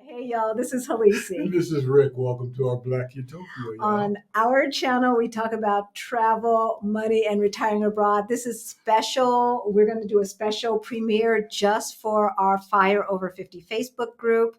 Hey y'all, this is And Halisi. this is Rick. Welcome to our Black Utopia, y'all. On our channel, we talk about travel, money, and retiring abroad. This is special. We're going to do a special premiere just for our Fire Over 50 Facebook group.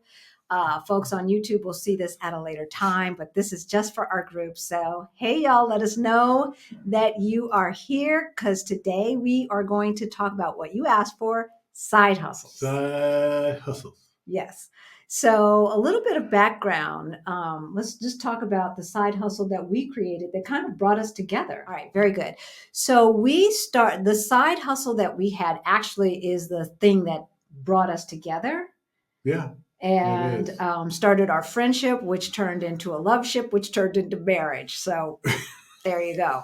Folks on YouTube will see this at a later time, but this is just for our group. So, hey y'all, let us know that you are here because today we are going to talk about what you asked for, side hustles. Side hustles. Yes. So, a little bit of background. Let's just talk about the side hustle that we created that kind of brought us together. All right, very good. So, the side hustle that we had actually is the thing that brought us together Yeah, it and is. started our friendship, which turned into a love ship, which turned into marriage. So, there you go.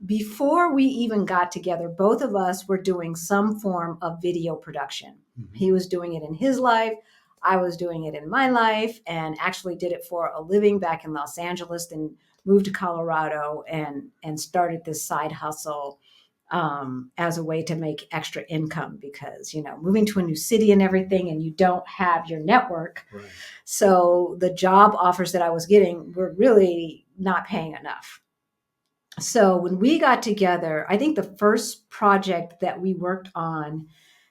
Before we even got together, both of us were doing some form of video production. Mhm. He was doing it in his life. I was doing it in my life, and actually did it for a living back in Los Angeles. Then moved to Colorado and started this side hustle as a way to make extra income because moving to a new city and everything, and you don't have your network, Right. so the job offers that I was getting were really not paying enough. So when we got together, I think the first project that we worked on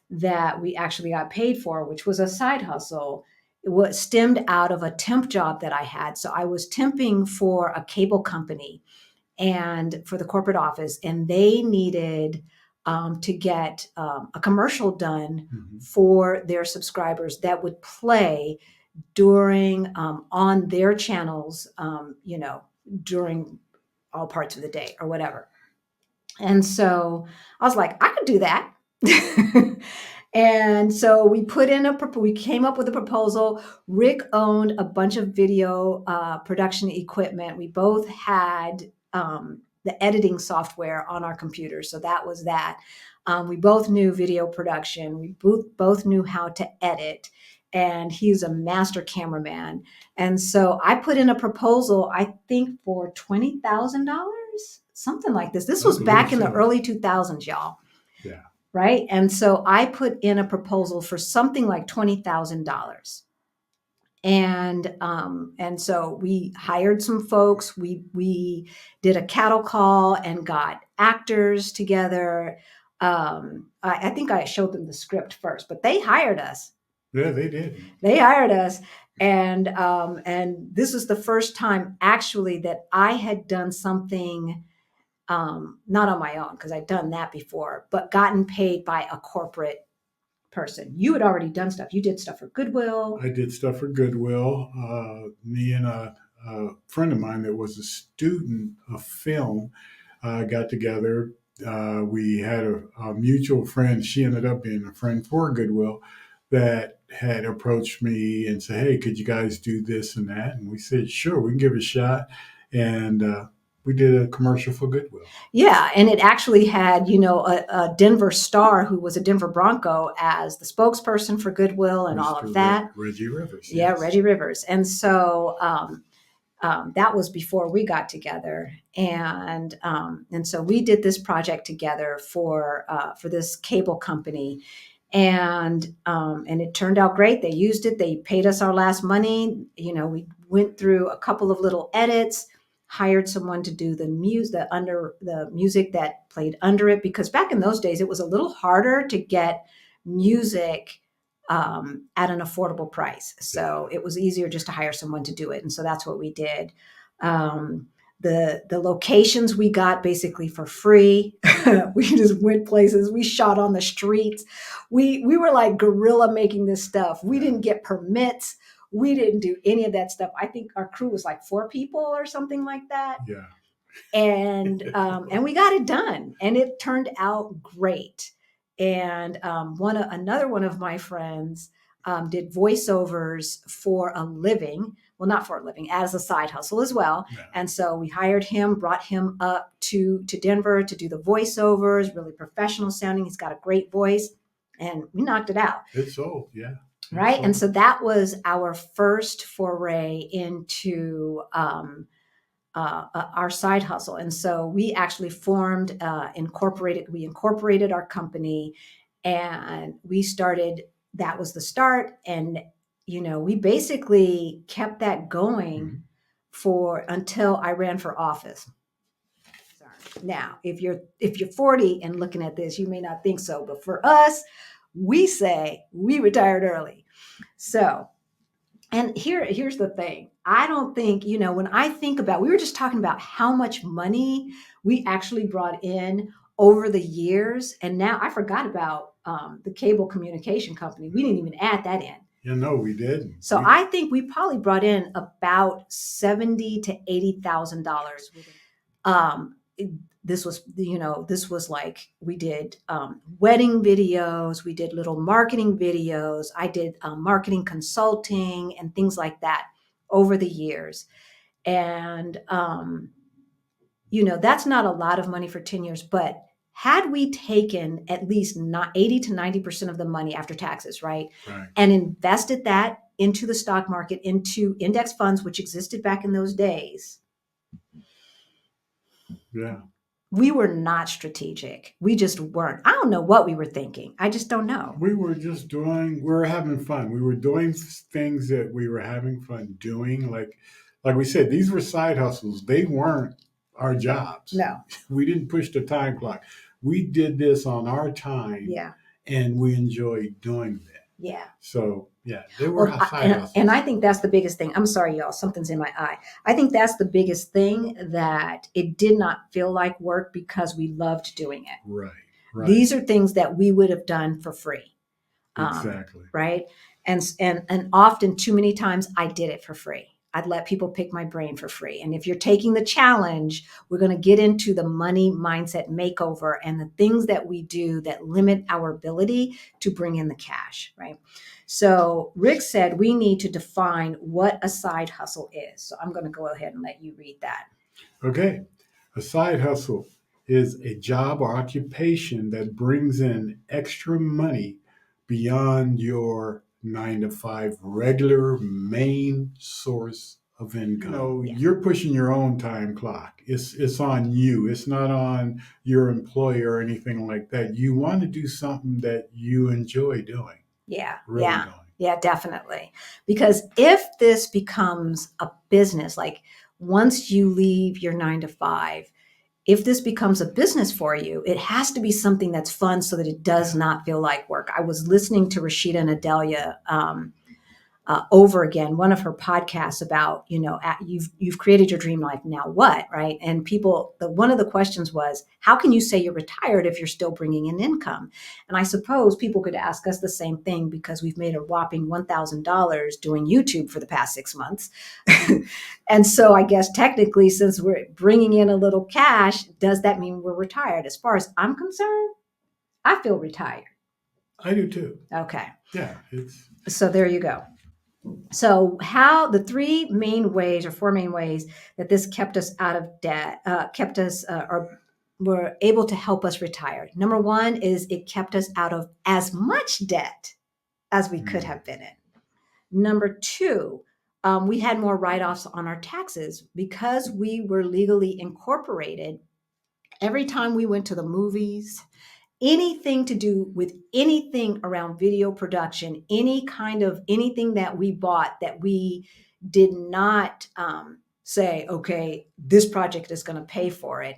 that we actually got paid for, which was a side hustle, was stemmed out of a temp job that I had. So I was temping for a cable company and for the corporate office, and they needed to get a commercial done Mhm. for their subscribers that would play during on their channels, during all parts of the day or whatever. And so I was like, I could do that. And so we came up with a proposal. Rick owned a bunch of video production equipment. We both had the editing software on our computers. So that was that. We both knew video production. We both knew how to edit. And he's a master cameraman. And so I put in a proposal, I think for $20,000, something like this. This I was believe back in the so. early 2000s, y'all. Yeah. Right. And so I put in a proposal for something like $20,000. And so we hired some folks. We did a cattle call and got actors together. I think I showed them the script first, but they hired us. Yeah, they did. They hired us, and this was the first time actually that I had done something, not on my own because I'd done that before, but gotten paid by a corporate person. You had already done stuff. You did stuff for Goodwill. I did stuff for Goodwill. Me and a friend of mine that was a student of film got together. We had a mutual friend. She ended up being a friend for Goodwill that had approached me and said, "Hey, could you guys do this and that?" And we said, "Sure, we can give it a shot." And we did a commercial for Goodwill. Yeah, and it actually had, a Denver star who was a Denver Bronco as the spokesperson for Goodwill and all of Mr. that. Reggie Rivers, Yeah, yes. Reggie Rivers. And so that was before we got together, and so we did this project together for this cable company, and it turned out great. They used it. They paid us our last money. We went through a couple of little edits, hired someone to do the music that played under it, because back in those days it was a little harder to get music at an affordable price. So it was easier just to hire someone to do it. And so that's what we did. Um, the locations we got basically for free. We just went places. We shot on the streets. We were like guerrilla making this stuff. We didn't get permits. We didn't do any of that stuff. I think our crew was like 4 people or something like that. Yeah. And we got it done, and it turned out great. And another one of my friends did voiceovers for a living. Well, not for a living, as a side hustle as well. Yeah. And so we hired him, brought him up to Denver to do the voiceovers, really professional sounding. He's got a great voice, and we knocked it out. It's sold, yeah. Right. And so that was our first foray into our side hustle. And so we actually we incorporated our company, And we started, that was the start. And, we basically kept that going for until I ran for office. Now, if you're 40 and looking at this, you may not think so, but for us, we say we retired early. So, and here's the thing. I don't think, when I think about, we were just talking about how much money we actually brought in over the years. And now I forgot about the cable communication company. We didn't even add that in. No, we didn't. So I think we probably brought in about $70,000 to $80,000. This was like, we did wedding videos, we did little marketing videos, I did marketing consulting and things like that over the years. And, that's not a lot of money for 10 years, but had we taken at least not 80 to 90% of the money after taxes, right? And invested that into the stock market, into index funds, which existed back in those days. Yeah. We were not strategic. We just weren't. I don't know what we were thinking. I just don't know. We were just we were having fun. We were doing things that we were having fun doing. Like we said, these were side hustles. They weren't our jobs. No. We didn't push the time clock. We did this on our time. Yeah. And we enjoyed doing that. Yeah. So, yeah, they were side hustles. And I think that's the biggest thing. I'm sorry, y'all. Something's in my eye. I think that's the biggest thing, that it did not feel like work because we loved doing it. Right. These are things that we would have done for free. Exactly. Right. And often, too many times, I did it for free. I'd let people pick my brain for free. And if you're taking the challenge, we're going to get into the money mindset makeover and the things that we do that limit our ability to bring in the cash, right? So Rick said we need to define what a side hustle is. So I'm going to go ahead and let you read that. Okay. A side hustle is a job or occupation that brings in extra money beyond your 9 to 5 regular main source of income. You're pushing your own time clock. It's on you. It's not on your employer or anything like that. You want to do something that you enjoy doing. Yeah. Yeah, definitely. Because if this becomes a business, like once you leave your 9 to 5, if this becomes a business for you, it has to be something that's fun so that it does not feel like work. I was listening to Rashida and Adelia over again, one of her podcasts about, you've created your dream life. Now what? Right. And one of the questions was, how can you say you're retired if you're still bringing in income? And I suppose people could ask us the same thing because we've made a whopping $1,000 doing YouTube for the past 6 months. And so I guess technically, since we're bringing in a little cash, does that mean we're retired? As far as I'm concerned, I feel retired. I do too. Okay. Yeah. So there you go. So how the 4 main ways that this kept us out of debt, were able to help us retire. Number 1 is it kept us out of as much debt as we could have been in. Number 2, we had more write-offs on our taxes because we were legally incorporated. Every time we went to the movies, anything to do with anything around video production, anything that we bought that we did not say, okay, this project is going to pay for it.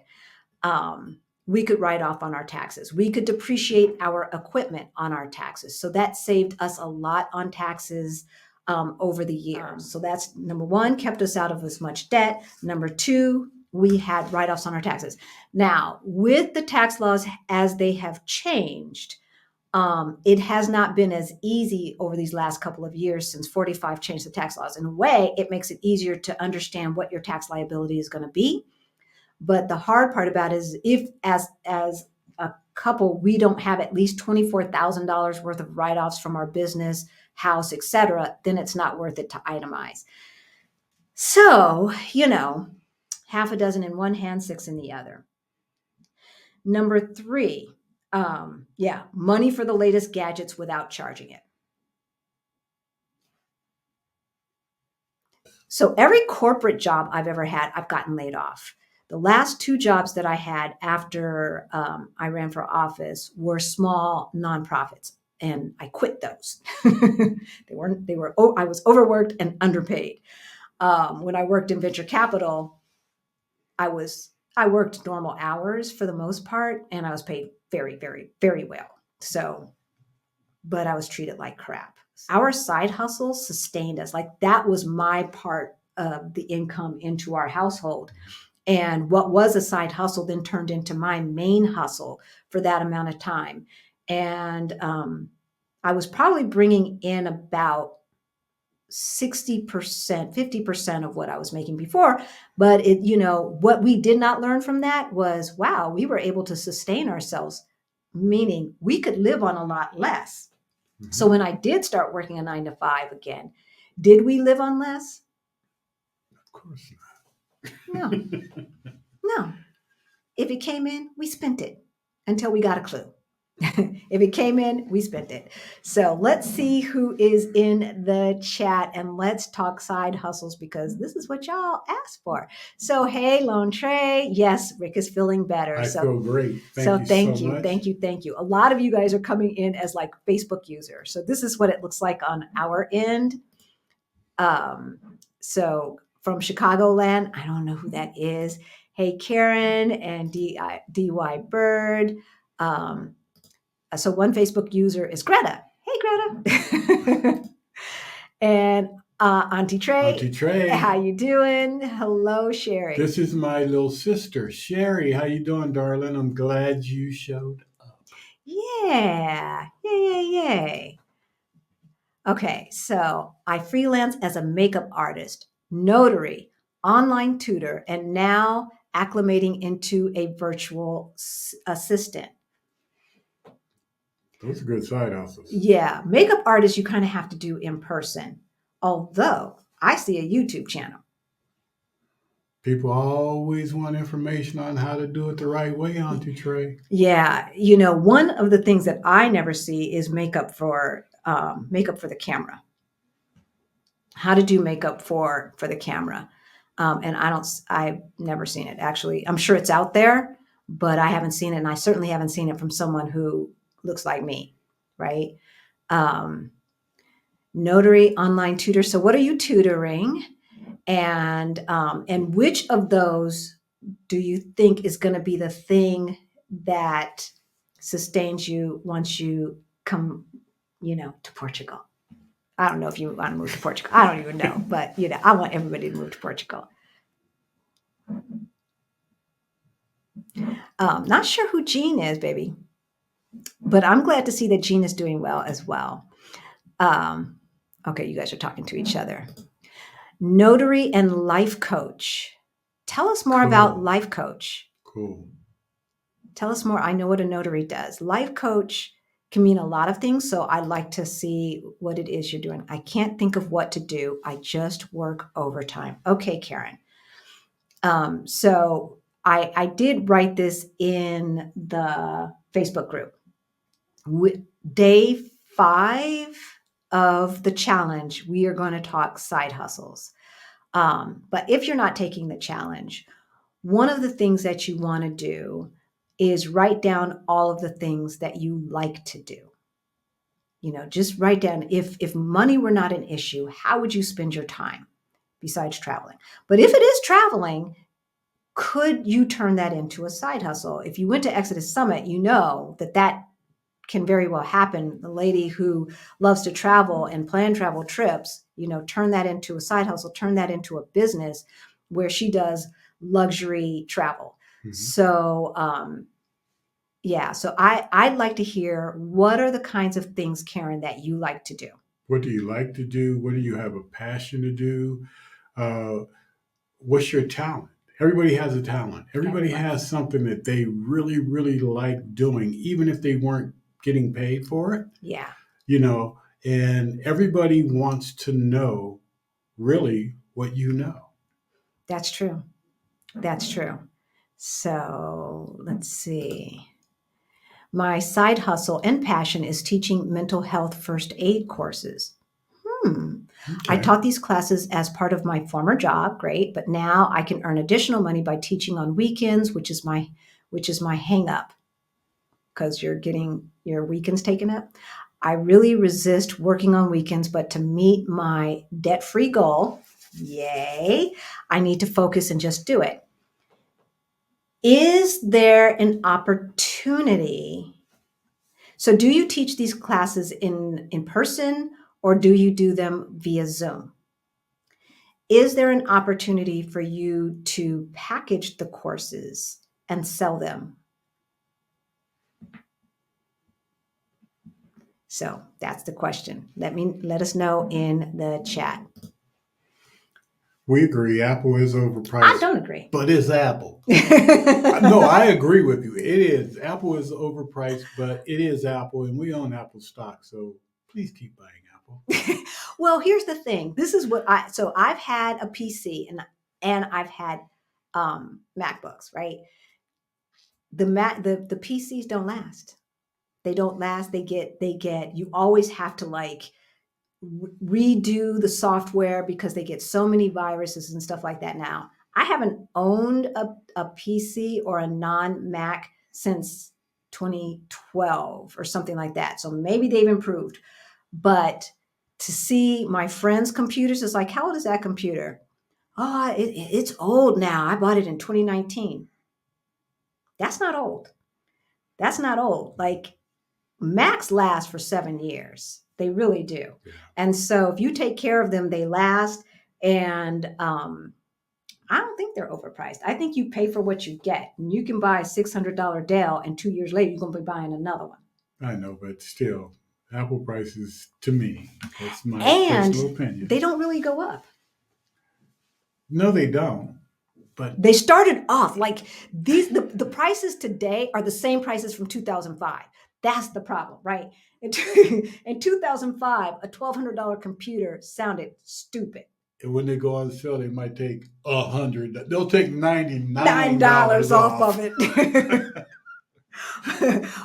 We could write off on our taxes. We could depreciate our equipment on our taxes. So that saved us a lot on taxes over the years. So that's number 1, kept us out of as much debt. Number 2, we had write-offs on our taxes. Now, with the tax laws as they have changed, it has not been as easy over these last couple of years since 45 changed the tax laws. In a way, it makes it easier to understand what your tax liability is going to be. But the hard part about it is if, as a couple, we don't have at least $24,000 worth of write-offs from our business, house, etc., then it's not worth it to itemize. So, half a dozen in one hand, 6 in the other. Number 3, money for the latest gadgets without charging it. So every corporate job I've ever had, I've gotten laid off. The last two jobs that I had after I ran for office were small nonprofits, and I quit those. I was overworked and underpaid. When I worked in venture capital, I worked normal hours for the most part, and I was paid very, very, very well. So, but I was treated like crap. Our side hustle sustained us. Like that was my part of the income into our household. And what was a side hustle then turned into my main hustle for that amount of time. And I was probably bringing in about 60%, 50% of what I was making before. But what we did not learn from that was, wow, we were able to sustain ourselves, meaning we could live on a lot less. Mm-hmm. So when I did start working a 9 to 5 again, did we live on less? Of course not. No. No. If it came in, we spent it until we got a clue. If it came in, we spent it. So let's see who is in the chat, and let's talk side hustles because this is what y'all asked for. So, hey, Lone Trey. Yes, Rick is feeling better. I feel great. Thank you so much. Thank you. A lot of you guys are coming in as like Facebook users. So this is what it looks like on our end. So from Chicagoland, I don't know who that is. Hey, Karen and DY Bird. So one Facebook user is Greta. Hey, Greta. And Auntie Trey. Auntie Trey. How you doing? Hello, Sherry. This is my little sister, Sherry. How you doing, darling? I'm glad you showed up. Yeah. Yay. Okay, so I freelance as a makeup artist, notary, online tutor, and now acclimating into a virtual assistant. Those are good side hustles. Yeah. Makeup artists, you kind of have to do in person. Although I see a YouTube channel. People always want information on how to do it the right way, Auntie Trey. Yeah. One of the things that I never see is makeup for the camera. How to do makeup for the camera. And I've never seen it. Actually, I'm sure it's out there, but I haven't seen it. And I certainly haven't seen it from someone who looks like me, right? Notary, online tutor. So what are you tutoring? And which of those do you think is going to be the thing that sustains you once you come, to Portugal? I don't know if you want to move to Portugal. I don't even know, but I want everybody to move to Portugal. Not sure who Jean is, baby, but I'm glad to see that Jean is doing well as well. Okay, you guys are talking to each other. Notary and life coach. Tell us more about life coach. Cool. Tell us more. I know what a notary does. Life coach can mean a lot of things, so I'd like to see what it is you're doing. I can't think of what to do. I just work overtime. Okay, Karen. So I did write this in the Facebook group. Day 5 of the challenge, we are going to talk side hustles. But if you're not taking the challenge, one of the things that you want to do is write down all of the things that you like to do. Just write down, if money were not an issue, how would you spend your time besides traveling? But if it is traveling, could you turn that into a side hustle? If you went to Exodus Summit, you know that can very well happen. The lady who loves to travel and plan travel trips, turn that into a side hustle, turn that into a business where she does luxury travel. Mm-hmm. So, so I'd like to hear, what are the kinds of things, Karen, that you like to do? What do you like to do? What do you have a passion to do? What's your talent? Everybody has a talent. Everybody has something that they really, really like doing, even if they weren't getting paid for it. Yeah. And everybody wants to know really what you know. That's true. So let's see. My side hustle and passion is teaching mental health first aid courses. I Okay. taught these classes as part of my former job, great, but now I can earn additional money by teaching on weekends, which is my hang up because you're getting your weekends taken up. I really resist working on weekends, but to meet my debt-free goal, yay, I need to focus and just do it. Is there an opportunity? So do you teach these classes in person or do you do them via Zoom? Is there an opportunity for you to package the courses and sell them? So that's the question. Let us know in the chat. We agree. Apple is I overpriced, don't agree. but it's Apple. No, I agree with you. It is. Apple is overpriced, but it is Apple, and we own Apple stock. So please keep buying Apple. Well, here's the thing. This is what I've had a PC and I've had MacBooks, right? The PCs don't last. They don't last. They get you always have to like redo the software because they get so many viruses and stuff like that now. I haven't owned a PC or a non-Mac since 2012 or something like that. So maybe they've improved. But to see my friends' computers is like, how old is that computer? Oh, it's old now. I bought it in 2019. That's not old. That's not old. Like Macs last for 7 years. They really do. Yeah. And so if you take care of them, they last. And I don't think they're overpriced. I think you pay for what you get. And you can buy a $600 Dell, and 2 years later, you're going to be buying another one. I know, but still, Apple prices to me, that's my And personal opinion. they don't really go up. No, they don't. But They started off like the prices today are the same prices from 2005. That's the problem, right? In 2005, a $1,200 computer sounded stupid. when they go on sale, they might take 100. They'll take $9 $99 off off. of it.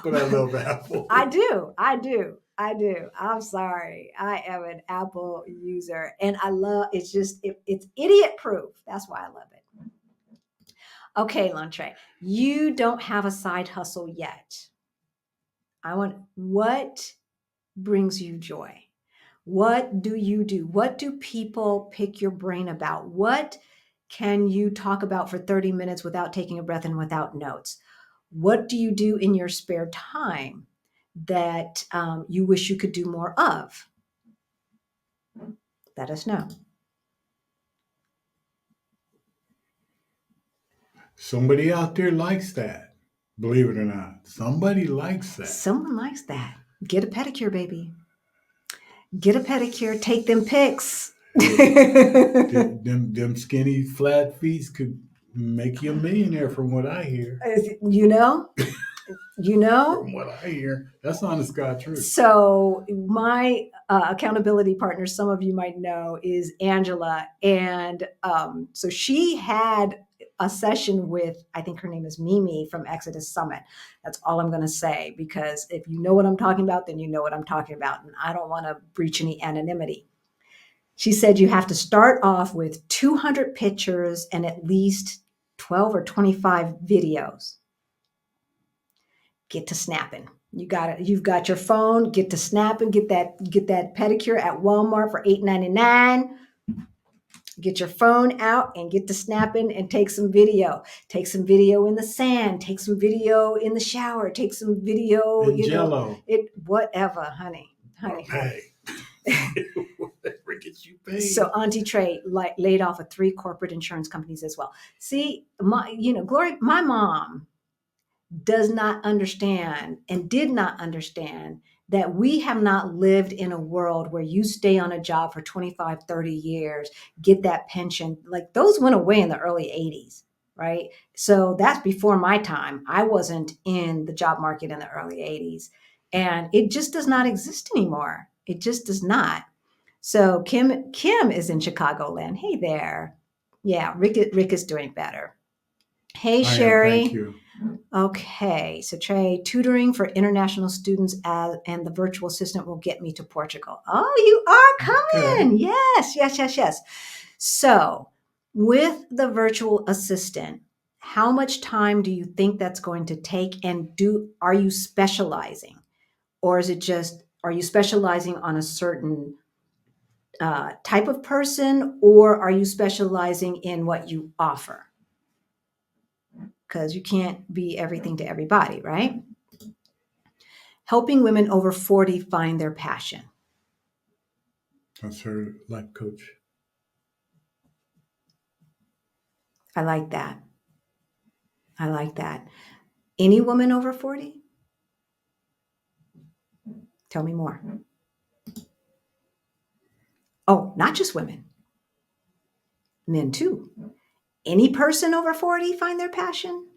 But I love Apple. I do. I'm sorry. I am an Apple user and I love it's idiot proof. That's why I love it. Okay, Lantre, you don't have a side hustle yet. What brings you joy? What do you do? What do people pick your brain about? What can you talk about for 30 minutes without taking a breath and without notes? What do you do in your spare time that you wish you could do more of? Let us know. Somebody out there likes that. Believe it or not. Somebody likes that. Someone likes that. Get a pedicure, baby. Get a pedicure. Take them pics. Them skinny flat feet could make you a millionaire from what I hear. You know? From what I hear. That's honest God truth. So my accountability partner, some of you might know, is Angela. And so she had a session with, I think her name is Mimi from Exodus Summit. That's all I'm going to say, because if you know what I'm talking about, then you know what I'm talking about. And I don't want to breach any anonymity. She said you have to start off with 200 pictures and at least 12 or 25 videos. Get to snapping. You've got your phone, get to snapping, get that pedicure at Walmart for $8.99. Get your phone out and get to snapping and take some video. Take some video in the sand, take some video in the shower, take some video, and Jello. Whatever, honey. Hey. Whatever gets you paid. So Auntie Trey laid off of 3 corporate insurance companies as well. See, Glory, my mom does not understand and did not understand that we have not lived in a world where you stay on a job for 25, 30 years, get that pension. Like those went away in the early 80s, right? So that's before my time. I wasn't in the job market in the early 80s. And it just does not exist anymore. It just does not. So Kim is in Chicagoland. Hey there. Yeah, Rick is doing better. Hey, Sherry. Thank you. Okay, so Trey, tutoring for international students and the virtual assistant will get me to Portugal. Oh, you are Okay. coming. Yes, yes, yes, yes. So, with the virtual assistant, how much time do you think that's going to take? And are you specializing? Or is it just, are you specializing on a certain type of person, or are you specializing in what you offer? Because you can't be everything to everybody, right? Helping women over 40 find their passion. That's her life coach. I like that. I like that. Any woman over 40? Tell me more. Oh, not just women, men too. Any person over 40 find their passion?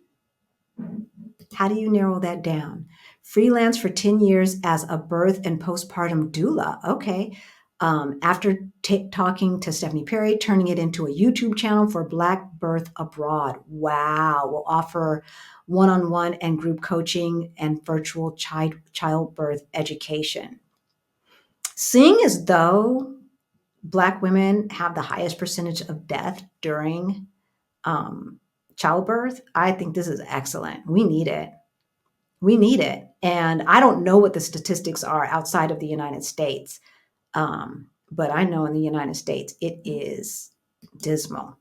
How do you narrow that down? Freelance for 10 years as a birth and postpartum doula. Okay. After talking to Stephanie Perry, turning it into a YouTube channel for Black Birth Abroad. Wow. We'll offer one on one and group coaching and virtual childbirth education. Seeing as though Black women have the highest percentage of death during um, childbirth, I think this is excellent. We need it. We need it. And I don't know what the statistics are outside of the United States, but I know in the United States it is dismal.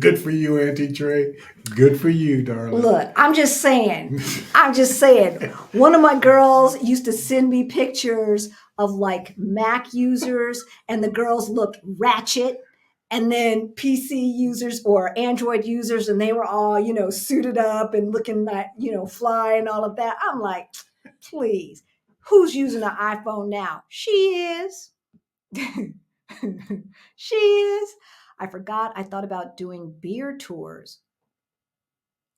Good for you, Auntie Trey. Good for you, darling. Look, I'm just saying, I'm just saying. One of my girls used to send me pictures of like Mac users, and the girls looked ratchet. And then PC users or Android users, and they were all, suited up and looking like, fly and all of that. I'm like, please, who's using an iPhone now? She is. She is. I forgot I thought about doing beer tours.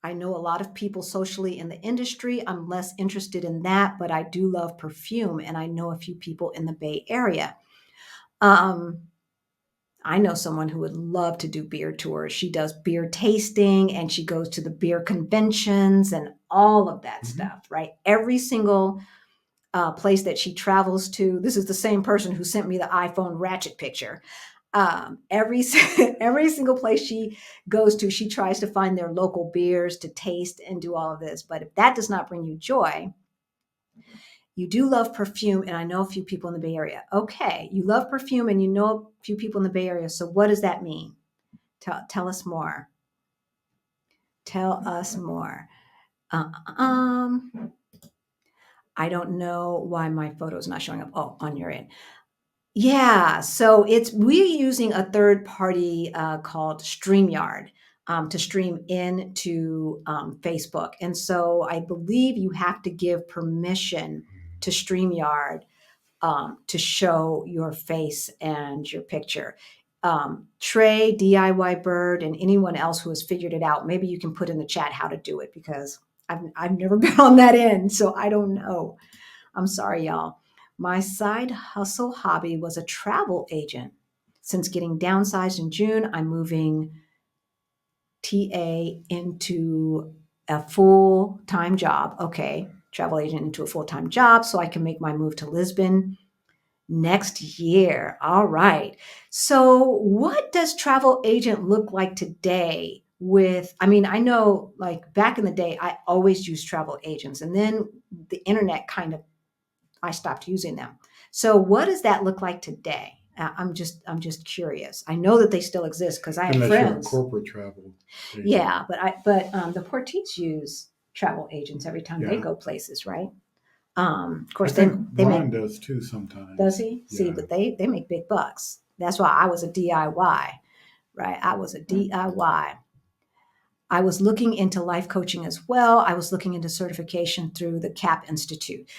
I know a lot of people socially in the industry. I'm less interested in that, but I do love perfume, and I know a few people in the Bay Area. Um, I know someone who would love to do beer tours. She does beer tasting and she goes to the beer conventions and all of that Mhm. stuff, right? Every single place that she travels to. This is the same person who sent me the iPhone ratchet picture. Every every single place she goes to, she tries to find their local beers to taste and do all of this. But if that does not bring you joy, you do love perfume, and I know a few people in the Bay Area. Okay, you love perfume, and you know a few people in the Bay Area. So what does that mean? Tell us more. Tell us more. Uh, um, I don't know why my photo is not showing up. Oh, on your end. Yeah, so we're using a third party called StreamYard to stream into Facebook, and so I believe you have to give permission to StreamYard to show your face and your picture. Trey, DIY Bird, and anyone else who has figured it out, maybe you can put in the chat how to do it because I've never been on that end, so I don't know. I'm sorry, y'all. My side hustle hobby was a travel agent. Since getting downsized in June, I'm moving TA into a full time job. Okay, travel agent into a full time job so I can make my move to Lisbon next year. All right. So, what does travel agent look like today? I know like back in the day, I always used travel agents, and then the internet kind of I stopped using them. So what does that look like today? I'm just curious. I know that they still exist because I have Unless you're a friends. corporate travel agent. Yeah, but the Portees use travel agents every time they Yeah. go places, right? Of I course think they make. Ron does too Does sometimes. he? See, Yeah. but they make big bucks. That's why I was a DIY, right? I was a DIY. I was looking into life coaching as well. I was looking into certification through the CAP Institute.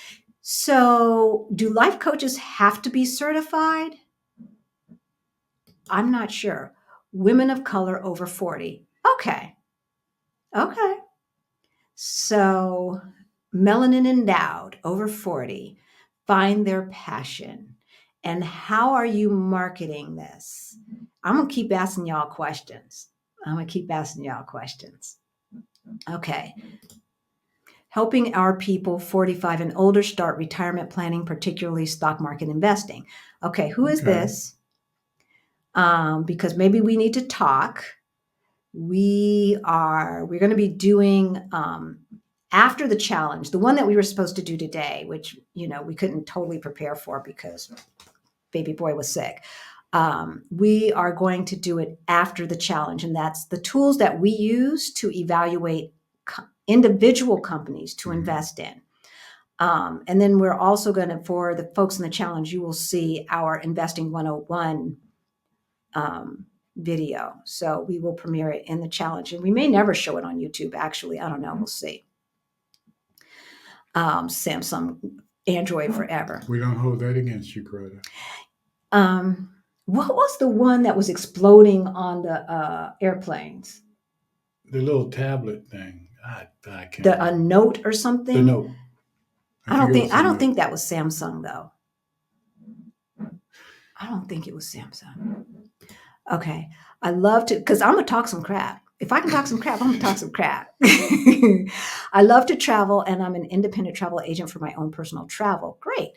So, do life coaches have to be certified? I'm not sure. Women of color over 40. Okay. Okay. So, melanin endowed over 40 find their passion. And how are you marketing this? I'm going to keep asking y'all questions. I'm going to keep asking y'all questions. Okay. Helping our people 45 and older start retirement planning, particularly stock market investing. Okay, who is this? Because maybe we need to talk. We're going to be doing after the challenge, the one that we were supposed to do today, which we couldn't totally prepare for because baby boy was sick. We are going to do it after the challenge, and that's the tools that we use to evaluate individual companies to invest in. And then we're also going to, for the folks in the challenge, you will see our Investing 101 video. So we will premiere it in the challenge, and we may never show it on YouTube. Actually, I don't know. We'll see. Samsung, Android forever. We don't hold that against you, Greta. What was the one that was exploding on the airplanes? The little tablet thing. I can't. A Note or something. The Note. I don't think that was Samsung though. I don't think it was Samsung. Okay. I love to, because I'm going to talk some crap. If I can talk some crap, I'm going to talk some crap. I love to travel, and I'm an independent travel agent for my own personal travel. Great.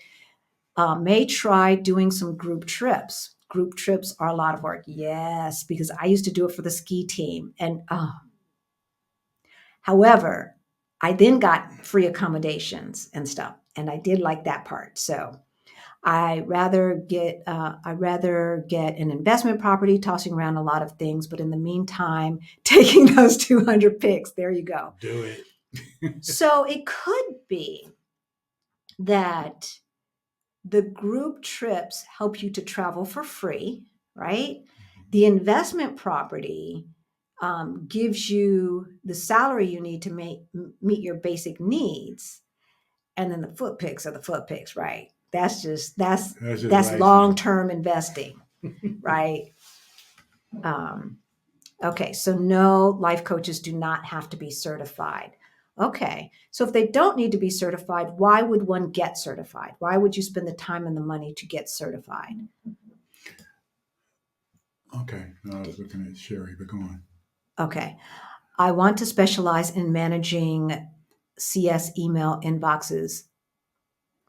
May try doing some group trips. Group trips are a lot of work. Yes, because I used to do it for the ski team. And however, I then got free accommodations and stuff, and I did like that part. So I rather get an investment property, tossing around a lot of things, but in the meantime, taking those 200 pics. There you go. Do it. So it could be that the group trips help you to travel for free, right? The investment property gives you the salary you need to meet your basic needs, and then the foot pics are the foot pics, right? That's long-term investing, right? Okay, so no, life coaches do not have to be certified. Okay, so if they don't need to be certified, why would one get certified? Why would you spend the time and the money to get certified? Okay, I was looking at Sherry, but go on. Okay, I want to specialize in managing CS email inboxes.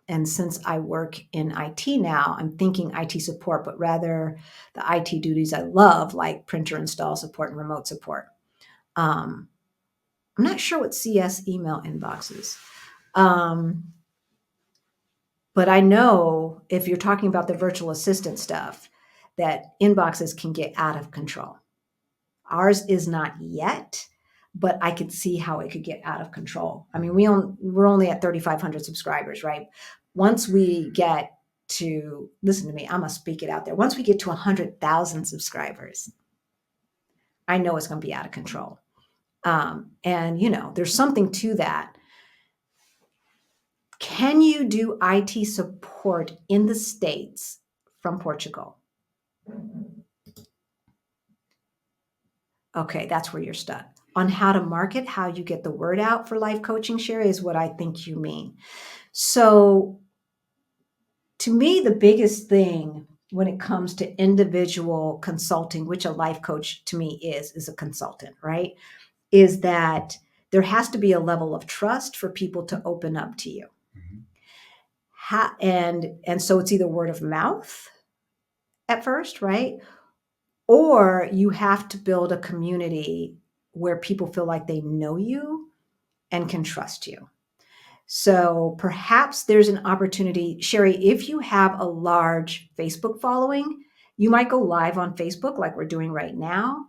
And since I work in IT now, I'm thinking IT support, but rather the IT duties I love, like printer install support and remote support. I'm not sure what CS email inboxes. But I know if you're talking about the virtual assistant stuff, that inboxes can get out of control. Ours is not yet, but I could see how it could get out of control. I mean, we're only at 3,500 subscribers, right? Once we get to, listen to me, I'm going to speak it out there. Once we get to 100,000 subscribers, I know it's going to be out of control. And, there's something to that. Can you do IT support in the States from Portugal? Okay, that's where you're stuck. On how to market, how you get the word out for life coaching, Sherry, is what I think you mean. So to me, the biggest thing when it comes to individual consulting, which a life coach to me is a consultant, right? Is that there has to be a level of trust for people to open up to you. And so it's either word of mouth at first, right? Or you have to build a community where people feel like they know you and can trust you. So perhaps there's an opportunity, Sherry, if you have a large Facebook following, you might go live on Facebook like we're doing right now,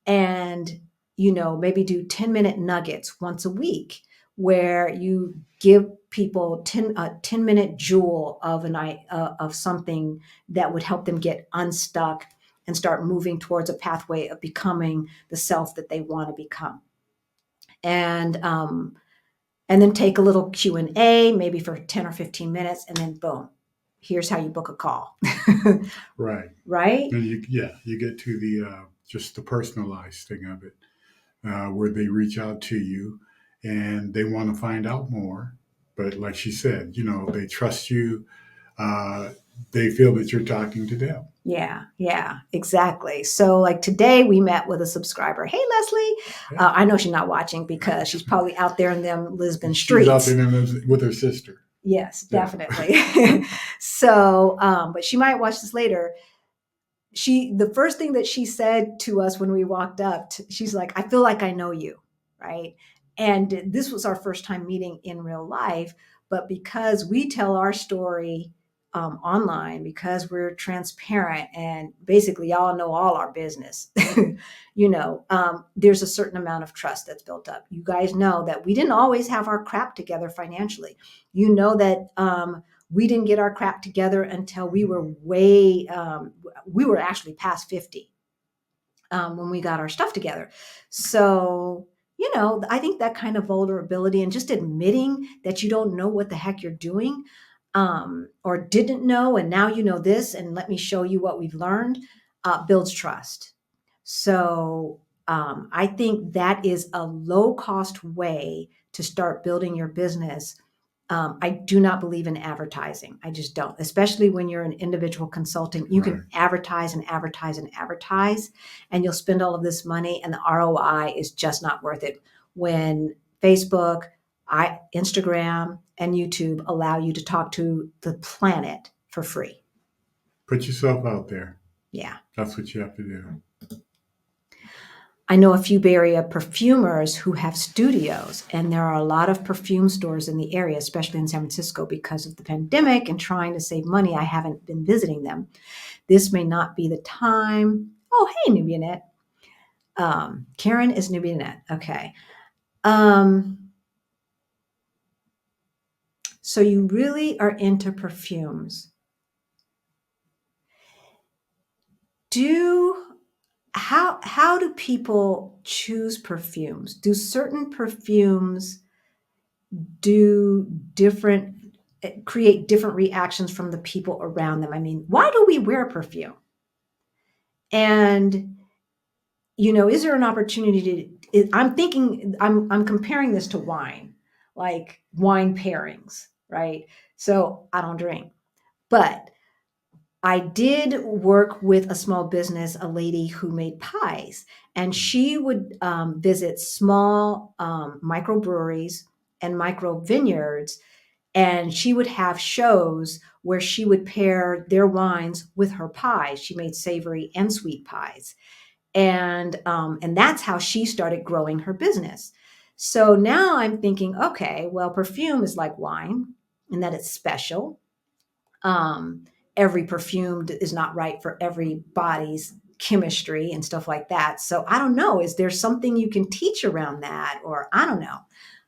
and maybe do 10-minute nuggets once a week where you give people a 10-minute jewel of something that would help them get unstuck and start moving towards a pathway of becoming the self that they want to become. And then take a little Q&A, maybe for 10 or 15 minutes, and then boom, here's how you book a call. Right. Right? And you get to the just the personalized thing of it, where they reach out to you and they want to find out more. But like she said, they trust you. They feel that you're talking to them. Yeah, exactly. So, like today, we met with a subscriber. Hey, Leslie. Yeah. I know she's not watching because she's probably out there in them Lisbon She's out streets. there with her sister. Yes, Yeah. definitely. So, but she might watch this later. The first thing that she said to us when we walked up, she's like, I feel like I know you, right? And this was our first time meeting in real life, but because we tell our story online, because we're transparent and basically y'all know all our business, there's a certain amount of trust that's built up. You guys know that we didn't always have our crap together financially. You know that we didn't get our crap together until we were actually past 50 when we got our stuff together. So, I think that kind of vulnerability and just admitting that you don't know what the heck you're doing, or didn't know, and now you know this, and let me show you what we've learned, builds trust. So, I think that is a low cost way to start building your business. I do not believe in advertising. I just don't, especially when you're an individual consultant. You Right. can advertise and advertise and advertise, and you'll spend all of this money, and the ROI is just not worth it. When Facebook, Instagram, and YouTube allow you to talk to the planet for free. Put yourself out there. Yeah. That's what you have to do. I know a few Bay Area perfumers who have studios, and there are a lot of perfume stores in the area, especially in San Francisco, because of the pandemic and trying to save money. I haven't been visiting them. This may not be the time. Oh, hey, Nubianette. Karen is Nubianette. Okay. So you really are into perfumes. How do people choose perfumes? Do certain perfumes do different create different reactions from the people around them? I mean, why do we wear perfume? And is there an opportunity I'm comparing this to wine, like wine pairings, right? So I don't drink, but I did work with a small business, a lady who made pies, and she would visit small microbreweries and micro vineyards, and she would have shows where she would pair their wines with her pies. She made savory and sweet pies, and that's how she started growing her business. So now I'm thinking, okay, well, perfume is like wine in that it's special. Um, every perfume is not right for everybody's chemistry and stuff like that. So I don't know. Is there something you can teach around that, or I don't know.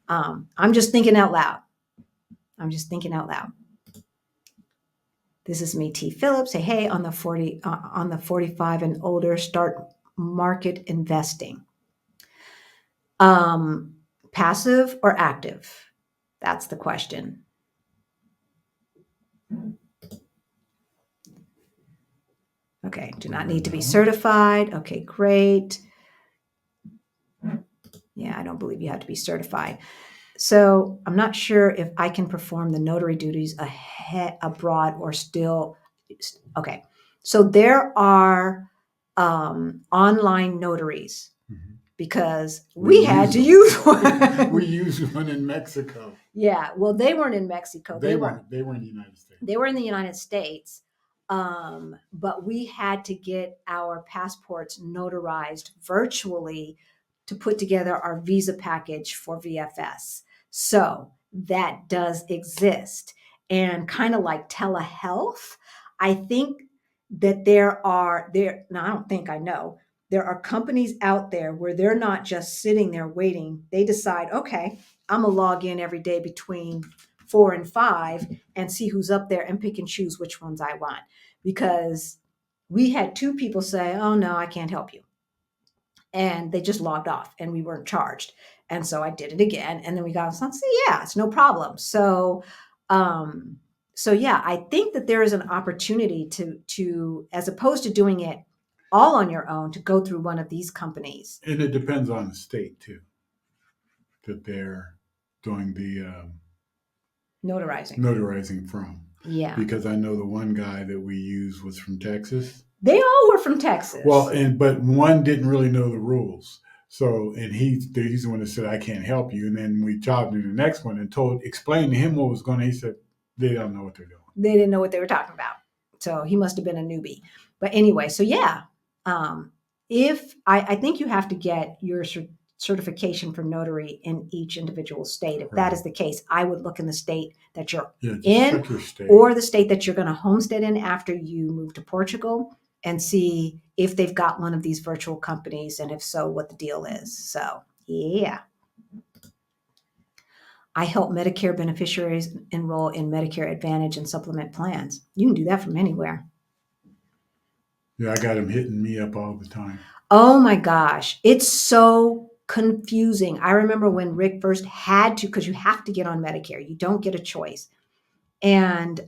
I'm just thinking out loud. I'm just thinking out loud. This is me, T. Phillips. Hey, on the 45 and older, start market investing. Passive or active? That's the question. Okay, do not need to be certified. Okay, great. Yeah, I don't believe you have to be certified. So I'm not sure if I can perform the notary duties abroad or still. Okay, so there are online notaries, because we had to use one. We used one in Mexico. Yeah, well, they weren't in Mexico. They were in the United States. They were in the United States, but we had to get our passports notarized virtually to put together our visa package for VFS. So that does exist. And kind of like telehealth, I think that now I don't think I know, there are companies out there where they're not just sitting there waiting. They decide, okay, I'm gonna log in every day between 4 and 5 and see who's up there and pick and choose which ones I want. Because we had 2 people say, oh no, I can't help you. And they just logged off and we weren't charged. And so I did it again. And then we got some, say, yeah, it's no problem. So yeah, I think that there is an opportunity to, as opposed to doing it all on your own, to go through one of these companies. And it depends on the state too, that they're doing the Notarizing. notarizing from. Yeah. Because I know the one guy that we used was from Texas. They all were from Well, Texas. but one didn't really know the rules. So, and he's the one that said, I can't help you. And then we talked to the next one and explained to him what was going on. He said, they don't know what they're doing. They didn't know what they were talking about. So he must have been a newbie. But anyway, so yeah, if I think you have to get your certification for notary in each individual state. If that Right. is the case, I would look in the state that you're Yeah, just in check your state. or the state that you're going to homestead in after you move to Portugal and see if they've got one of these virtual companies, and if so, what the deal is. So yeah. I help Medicare beneficiaries enroll in Medicare Advantage and supplement plans. You can do that from anywhere. Yeah, I got him hitting me up all the time. Oh my gosh, it's so confusing. I remember when Rick first had to, because you have to get on Medicare, you don't get a choice. And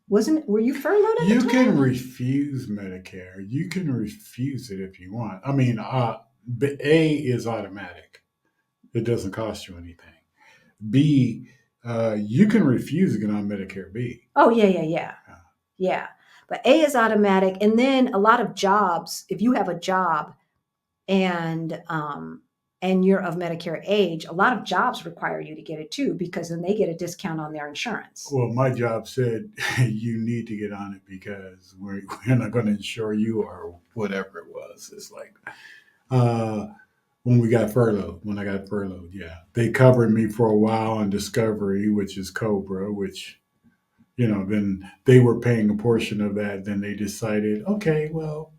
were you furloughed at the You time? can refuse Medicare. You can refuse it if you want. I mean, A is automatic. It doesn't cost you anything. B, you can refuse to get on Medicare B. Oh yeah. But A is automatic, and then a lot of jobs. If you have a job and you're of Medicare age, a lot of jobs require you to get it too, because then they get a discount on their insurance. Well, my job said you need to get on it because we're not going to insure you or whatever it was. It's like when I got furloughed, yeah, they covered me for a while on Discovery, which is Cobra, which then they were paying a portion of that. Then they decided, okay, well,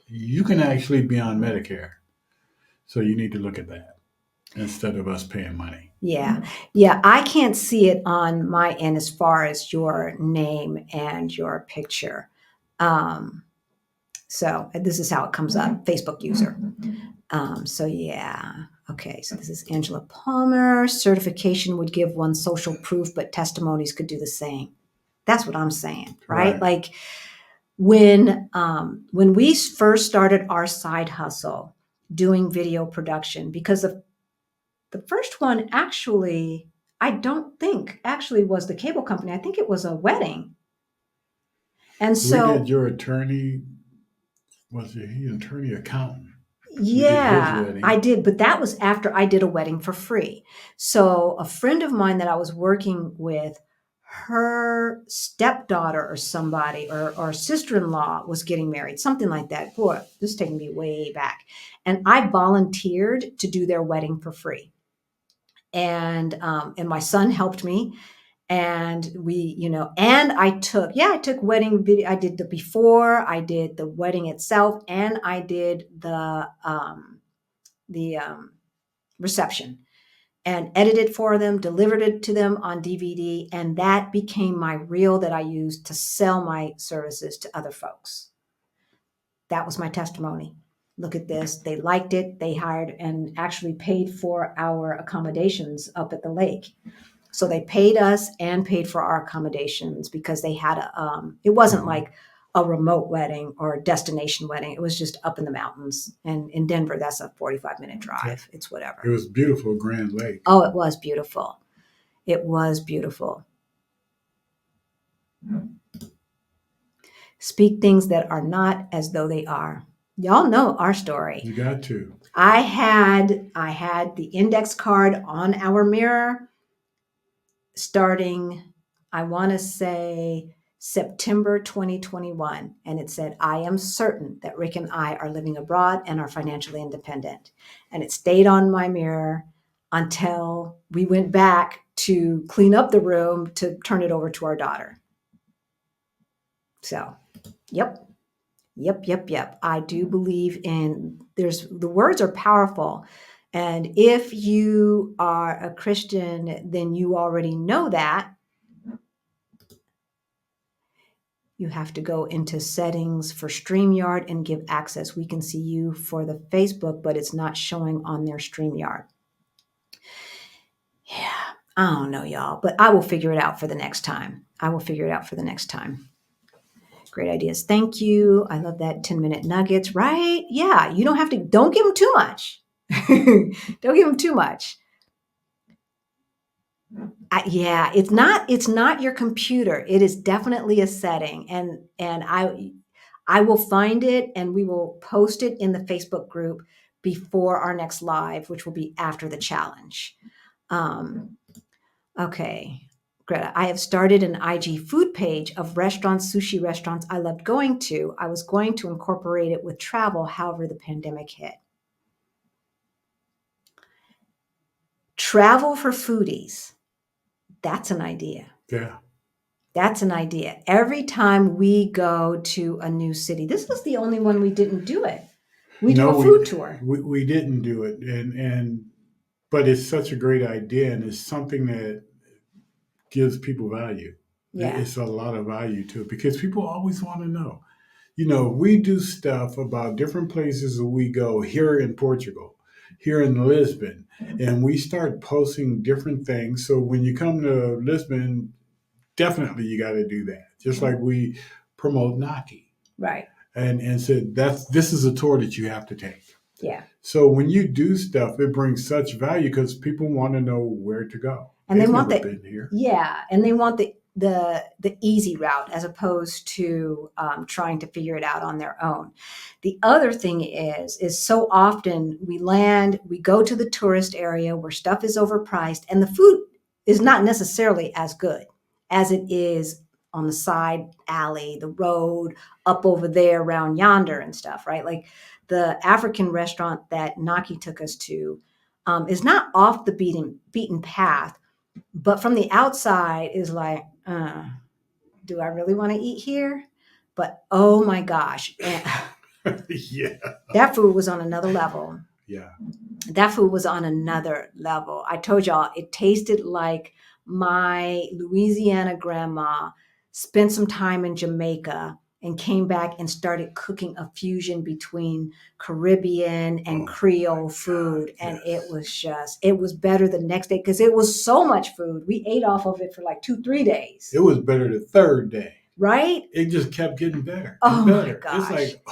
you can actually be on Medicare, so you need to look at that instead of us paying money. Yeah. Yeah. I can't see it on my end as far as your name and your picture. Um, so this is how it comes up, Facebook user. So yeah. Okay. So this is Angela Palmer. Certification would give one social proof, but testimonies could do the same. That's what I'm saying, right? Right. Like when we first started our side hustle doing video production, because of the first one actually, I don't think actually was the cable company. I think it was a wedding. And We did so, your attorney. Was he an attorney accountant? We did his yeah, I wedding. did. But that was after I did a wedding for free. So, a friend of mine that I was working with, her stepdaughter or somebody or sister in law was getting married, something like that. Boy, this is taking me way back. And I volunteered to do their wedding for free. And my son helped me, and and I took wedding video. I did the before, I did the wedding itself, and I did the reception, and edited for them, delivered it to them on DVD, and that became my reel that I used to sell my services to other folks. That was my testimony. Look at this. They liked it. They hired and actually paid for our accommodations up at the lake. So they paid us and paid for our accommodations, because they had it wasn't Mhm. like a remote wedding or a destination wedding. It was just up in the mountains. And in Denver, that's a 45-minute Yeah. drive. It's It whatever. was beautiful, Grand Lake. Oh, it was beautiful. It was beautiful. Speak things that are not as though they are. Y'all know our story. You got to. I had the index card on our mirror starting, I want to say, September 2021. And it said, I am certain that Rick and I are living abroad and are financially independent. And it stayed on my mirror until we went back to clean up the room to turn it over to our daughter. So, yep. Yep. I do believe the words are powerful. And if you are a Christian, then you already know that. You have to go into settings for StreamYard and give access. We can see you for the Facebook, but it's not showing on their StreamYard. Yeah, I don't know, y'all, but I will figure it out for the next time. Great ideas. Thank you. I love that 10-minute nuggets, right? Yeah, you don't give them too much. Don't give them too much. Yeah, it's not your computer. It is definitely a setting. And I will find it and we will post it in the Facebook group before our next live, which will be after the challenge. Okay. Greta, I have started an IG food page of restaurants, sushi restaurants I loved going to. I was going to incorporate it with travel, however, the pandemic hit. Travel for foodies. That's an idea. Yeah. That's an idea. Every time we go to a new city, this was the only one we didn't do it. We do No, a food tour. we didn't do it, but it's such a great idea, and it's something that gives people value. Yeah. It's a lot of value to it because people always want to know. You know, we do stuff about different places that we go here in Portugal, here in Lisbon, and we start posting different things. So when you come to Lisbon, definitely you got to do that. Just like we promote Naki. Right. And said this is a tour that you have to take. Yeah. So when you do stuff, it brings such value because people want to know where to go. And They've they want never the been here. Yeah, and they want the easy route as opposed to trying to figure it out on their own. The other thing is so often we land, we go to the tourist area where stuff is overpriced, and the food is not necessarily as good as it is on the side alley, the road up over there around yonder and stuff, right? Like the African restaurant that Naki took us to is not off the beaten path, but from the outside is like, do I really want to eat here? But oh my gosh, Yeah. that food was on another level. Yeah. That food was on another level. I told y'all it tasted like my Louisiana grandma spent some time in Jamaica and came back and started cooking a fusion between Caribbean and Creole food. And yes. it was better the next day because it was so much food. We ate off of it for like 2-3 days. It was better the third day. Right? It just kept getting better. Oh better. My gosh. It's like,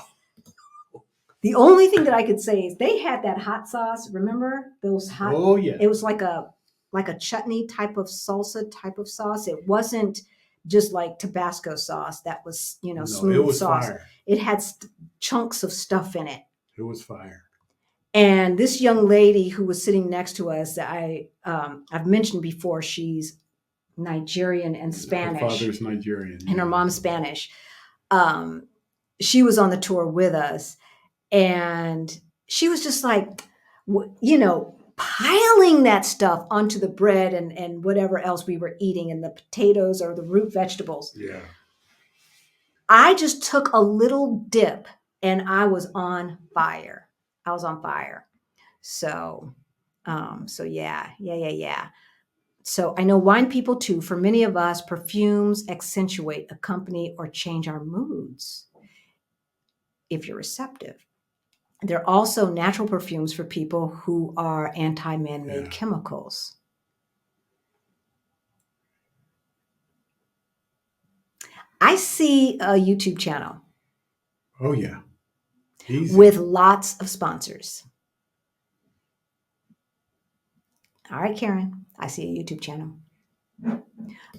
the only thing that I could say is they had that hot sauce. Remember those hot? Oh yeah. It was like a chutney type of salsa type of sauce. It wasn't just like Tabasco sauce. That was smooth it was sauce. Fire. It had chunks of stuff in it. It was fire. And this young lady who was sitting next to us, that I've mentioned before, she's Nigerian and Spanish. Her father's Nigerian. And her mom's Spanish. She was on the tour with us. And she was just like, piling that stuff onto the bread and whatever else we were eating, and the potatoes or the root vegetables. Yeah. I just took a little dip and I was on fire. So, yeah. So I know wine people too. For many of us, perfumes accentuate, accompany, or change our moods if you're receptive. There are also natural perfumes for people who are anti-man-made chemicals. I see a YouTube channel. Oh, yeah. Easy. With lots of sponsors. All right, Karen, I see a YouTube channel.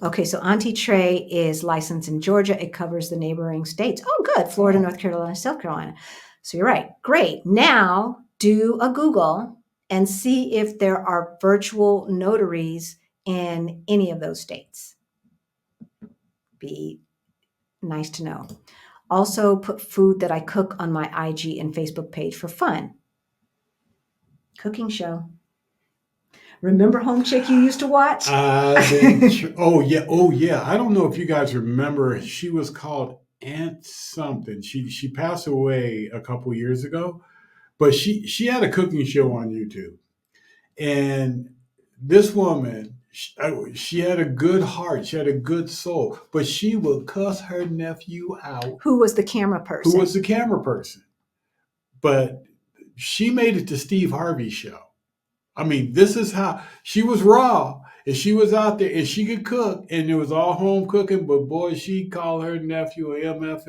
Okay, so Auntie Trey is licensed in Georgia. It covers the neighboring states. Oh, good. Florida, North Carolina, South Carolina. So you're right. Great. Now do a Google and see if there are virtual notaries in any of those states. Be nice to know. Also put food that I cook on my IG and Facebook page for fun. Cooking show. Remember Home Chick you used to watch? Oh yeah. I don't know if you guys remember. She was called Aunt something. She passed away a couple years ago, but she had a cooking show on YouTube, and this woman, she had a good heart. She had a good soul, but she would cuss her nephew out. Who was the camera person? But she made it to Steve Harvey's show. I mean, this is how she was raw, and she was out there, and she could cook, and it was all home cooking. But boy, she called her nephew a MF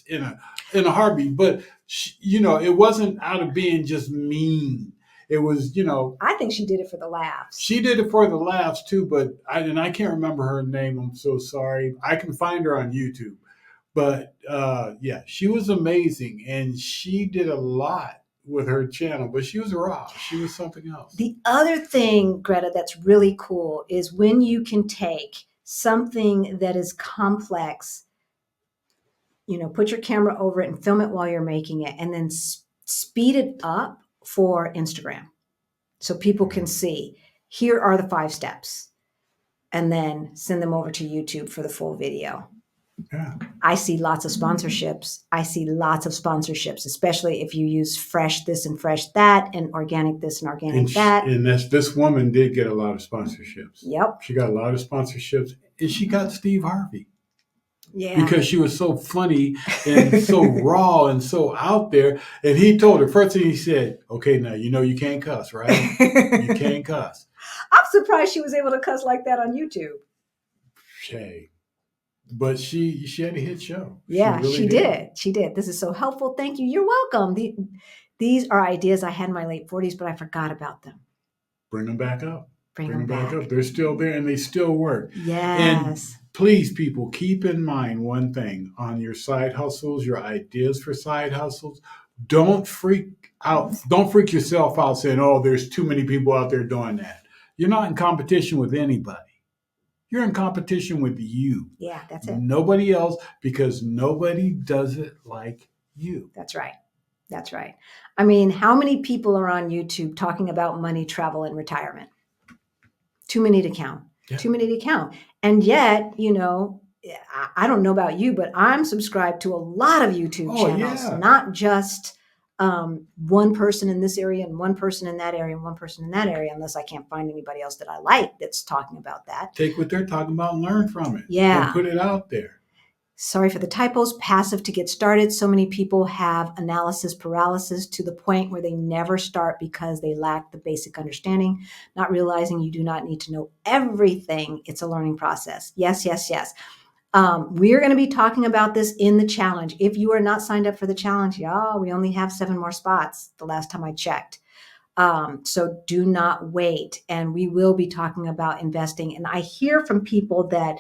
in a heartbeat. But it wasn't out of being just mean. It was, I think she did it for the laughs. She did it for the laughs too. But I can't remember her name. I'm so sorry. I can find her on YouTube. But yeah, she was amazing, and she did a lot with her channel. But she was raw. She was something else. The other thing, Greta, that's really cool is when you can take something that is complex, put your camera over it and film it while you're making it, and then speed it up for Instagram so people can see, here are the 5 steps, and then send them over to YouTube for the full video. Yeah. I see lots of sponsorships. Especially if you use fresh this and fresh that, and organic this and organic that. And this woman did get a lot of sponsorships. Yep. She got a lot of sponsorships, and she got Steve Harvey. Yeah. Because she was so funny and so raw and so out there. And he told her, first thing he said, okay, now you can't cuss, right? You can't cuss. I'm surprised she was able to cuss like that on YouTube. Hey. But she had a hit show. Yeah, she did. She did. This is so helpful. Thank you. You're welcome. These are ideas I had in my late 40s, but I forgot about them. Bring them back up. Bring them back up. They're still there and they still work. Yes. And please, people, keep in mind one thing on your side hustles, your ideas for side hustles. Don't freak out. Don't freak yourself out saying, oh, there's too many people out there doing that. You're not in competition with anybody. You're in competition with you. Yeah, that's it. Nobody else, because nobody does it like you. That's right. That's right. I mean, how many people are on YouTube talking about money, travel, and retirement? Too many to count. Yeah. Too many to count. And yet, I don't know about you, but I'm subscribed to a lot of YouTube channels, not just one person in this area and one person in that area and one person in that area, unless I can't find anybody else that I like that's talking about that. Take what they're talking about and learn from it. Yeah. And put it out there. Sorry for the typos. Passive to get started. So many people have analysis paralysis to the point where they never start because they lack the basic understanding, not realizing you do not need to know everything. It's a learning process. Yes, yes, yes. We're going to be talking about this in the challenge. If you are not signed up for the challenge, y'all, we only have 7 more spots the last time I checked. So do not wait. And we will be talking about investing. And I hear from people that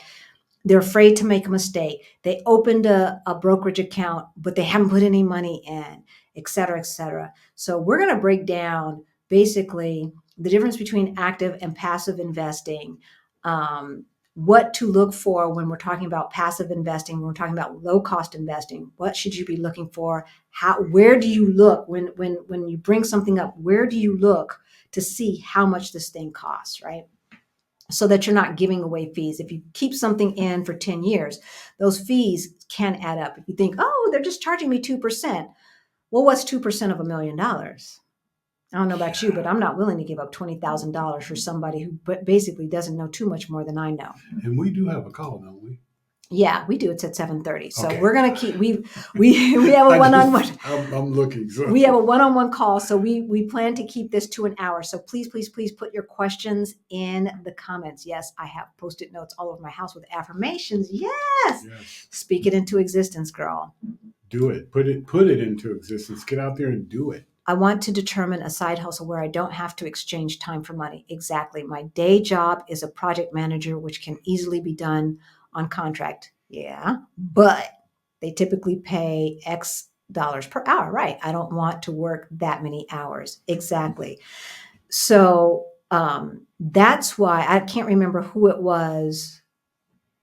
they're afraid to make a mistake. They opened a brokerage account, but they haven't put any money in, et cetera, et cetera. So we're going to break down basically the difference between active and passive investing, what to look for when we're talking about passive investing, when we're talking about low cost investing. What should you be looking for? Where do you look when you bring something up? Where do you look to see how much this thing costs, right? So that you're not giving away fees. If you keep something in for 10 years, those fees can add up. If you think, oh, they're just charging me 2%. Well, what's 2% of $1 million? I don't know about you, but I'm not willing to give up $20,000 for somebody who basically doesn't know too much more than I know. And we do have a call, don't we? Yeah, we do. It's at 7:30. So we're going to keep, we have a one-on-one. I'm looking. So. We have a one-on-one call. So we plan to keep this to an hour. So please, please, please put your questions in the comments. Yes, I have Post-it notes all over my house with affirmations. Yes. Speak it into existence, girl. Do it. Put it into existence. Get out there and do it. I want to determine a side hustle where I don't have to exchange time for money. Exactly. My day job is a project manager, which can easily be done on contract. Yeah, but they typically pay X dollars per hour, right? I don't want to work that many hours. Exactly. So that's why I can't remember who it was.